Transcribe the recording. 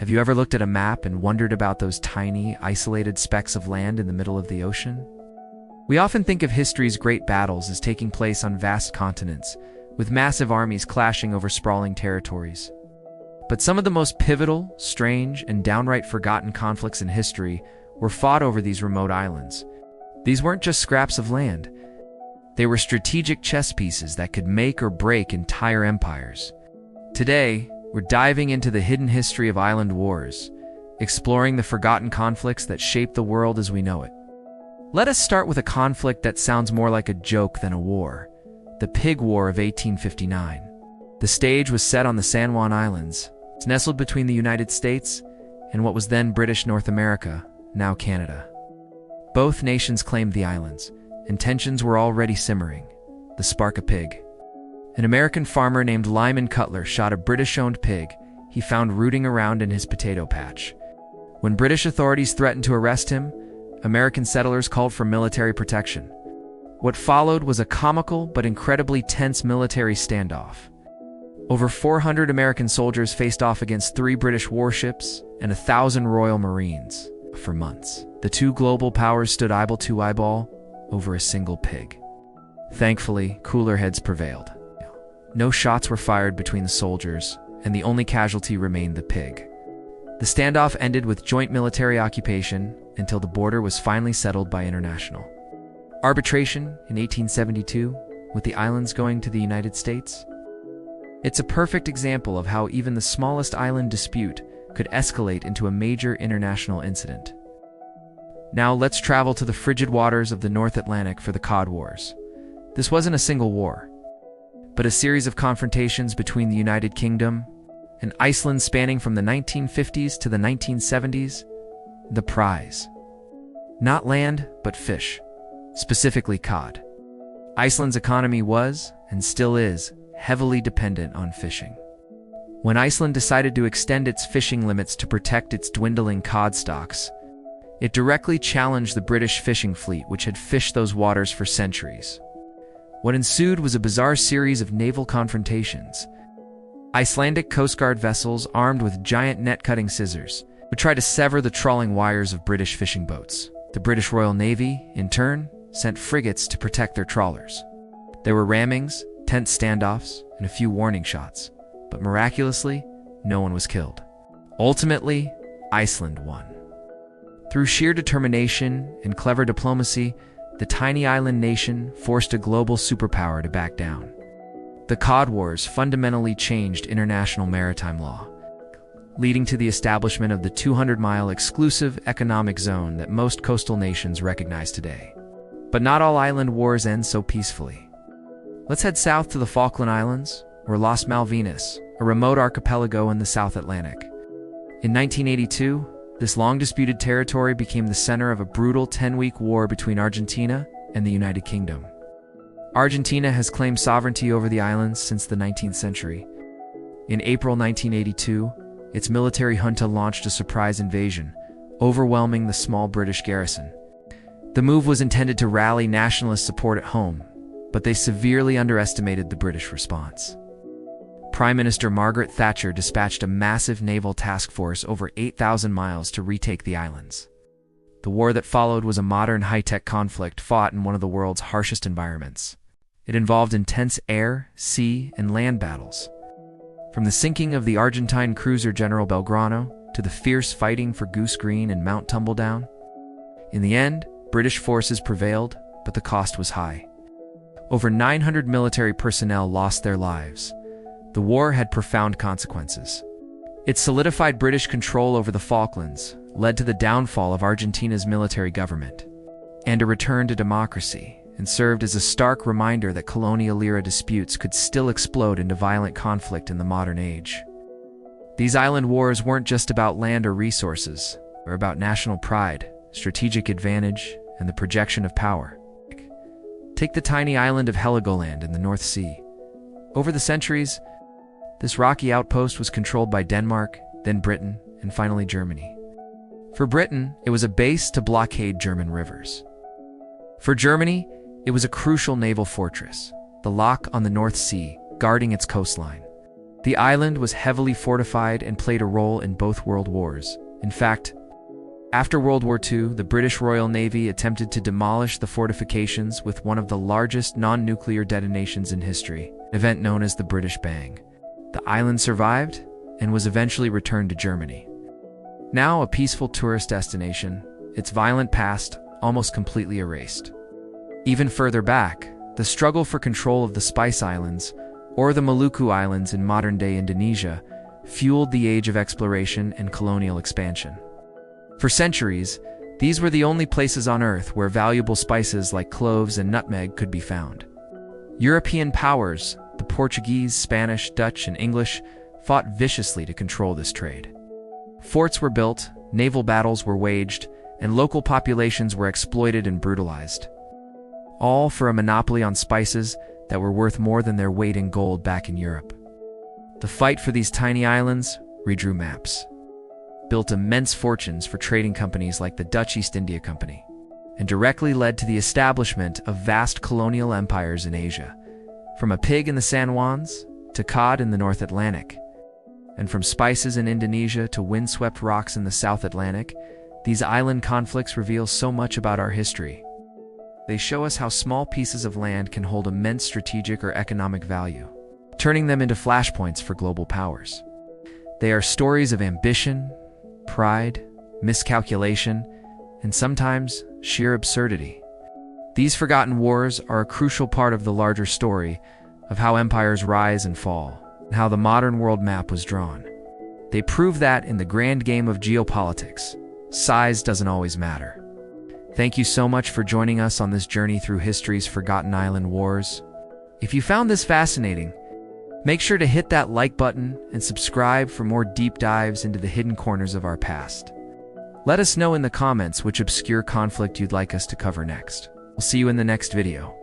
Have you ever looked at a map and wondered about those tiny, isolated specks of land in the middle of the ocean? We often think of history's great battles as taking place on vast continents, with massive armies clashing over sprawling territories. But some of the most pivotal, strange, and downright forgotten conflicts in history were fought over these remote islands. These weren't just scraps of land. They were strategic chess pieces that could make or break entire empires. Today, we're diving into the hidden history of island wars, exploring the forgotten conflicts that shaped the world as we know it. Let us start with a conflict that sounds more like a joke than a war: the Pig War of 1859. The stage was set on the San Juan Islands. It's nestled between the United States and what was then British North America, now Canada. Both nations claimed the islands, and tensions were already simmering. The spark a pig. An American farmer named Lyman Cutler shot a British-owned pig he found rooting around in his potato patch. When British authorities threatened to arrest him, American settlers called for military protection. What followed was a comical but incredibly tense military standoff. Over 400 American soldiers faced off against 3 British warships and 1,000 Royal Marines. For months, the two global powers stood eyeball to eyeball over a single pig. Thankfully, cooler heads prevailed. No shots were fired between the soldiers, and the only casualty remained the pig. The standoff ended with joint military occupation until the border was finally settled by international arbitration in 1872, with the islands going to the United States. It's a perfect example of how even the smallest island dispute could escalate into a major international incident. Now let's travel to the frigid waters of the North Atlantic for the Cod Wars. This wasn't a single war, but a series of confrontations between the United Kingdom and Iceland spanning from the 1950s to the 1970s. The prize: not land, but fish, specifically cod. Iceland's economy was, and still is, heavily dependent on fishing. When Iceland decided to extend its fishing limits to protect its dwindling cod stocks, it directly challenged the British fishing fleet, which had fished those waters for centuries. What ensued was a bizarre series of naval confrontations. Icelandic Coast Guard vessels armed with giant net-cutting scissors would try to sever the trawling wires of British fishing boats. The British Royal Navy, in turn, sent frigates to protect their trawlers. There were rammings, tense standoffs, and a few warning shots, but miraculously, no one was killed. Ultimately, Iceland won. Through sheer determination and clever diplomacy, the tiny island nation forced a global superpower to back down. The Cod Wars fundamentally changed international maritime law, leading to the establishment of the 200-mile exclusive economic zone that most coastal nations recognize today. But not all island wars end so peacefully. Let's head south to the Falkland Islands, or Las Malvinas, a remote archipelago in the South Atlantic. In 1982, this long-disputed territory became the center of a brutal 10-week war between Argentina and the United Kingdom. Argentina has claimed sovereignty over the islands since the 19th century. In April 1982, its military junta launched a surprise invasion, overwhelming the small British garrison. The move was intended to rally nationalist support at home, but they severely underestimated the British response. Prime Minister Margaret Thatcher dispatched a massive naval task force over 8,000 miles to retake the islands. The war that followed was a modern high-tech conflict fought in one of the world's harshest environments. It involved intense air, sea, and land battles. From the sinking of the Argentine cruiser General Belgrano to the fierce fighting for Goose Green and Mount Tumbledown. In the end, British forces prevailed, but the cost was high. Over 900 military personnel lost their lives. The war had profound consequences. It solidified British control over the Falklands, led to the downfall of Argentina's military government, and a return to democracy, and served as a stark reminder that colonial-era disputes could still explode into violent conflict in the modern age. These island wars weren't just about land or resources, they were about national pride, strategic advantage, and the projection of power. Take the tiny island of Heligoland in the North Sea. Over the centuries, this rocky outpost was controlled by Denmark, then Britain, and finally Germany. For Britain, it was a base to blockade German rivers. For Germany, it was a crucial naval fortress, the lock on the North Sea, guarding its coastline. The island was heavily fortified and played a role in both world wars. In fact, after World War II, the British Royal Navy attempted to demolish the fortifications with one of the largest non-nuclear detonations in history, an event known as the British Bang. The island survived and was eventually returned to Germany. Now a peaceful tourist destination, its violent past almost completely erased. Even further back, the struggle for control of the Spice Islands, or the Maluku Islands in modern-day Indonesia, fueled the age of exploration and colonial expansion. For centuries, these were the only places on Earth where valuable spices like cloves and nutmeg could be found. European powers, the Portuguese, Spanish, Dutch, and English, fought viciously to control this trade. Forts were built, naval battles were waged, and local populations were exploited and brutalized. All for a monopoly on spices that were worth more than their weight in gold back in Europe. The fight for these tiny islands, redrew maps, built immense fortunes for trading companies like the Dutch East India Company, and directly led to the establishment of vast colonial empires in Asia, from a pig in the San Juans to cod in the North Atlantic, and from spices in Indonesia to windswept rocks in the South Atlantic. These island conflicts reveal so much about our history. They show us how small pieces of land can hold immense strategic or economic value, turning them into flashpoints for global powers. They are stories of ambition, pride, miscalculation, and sometimes sheer absurdity. These forgotten wars are a crucial part of the larger story of how empires rise and fall, and how the modern world map was drawn. They prove that in the grand game of geopolitics, size doesn't always matter. Thank you so much for joining us on this journey through history's forgotten island wars. If you found this fascinating, make sure to hit that like button and subscribe for more deep dives into the hidden corners of our past. Let us know in the comments which obscure conflict you'd like us to cover next. We'll see you in the next video.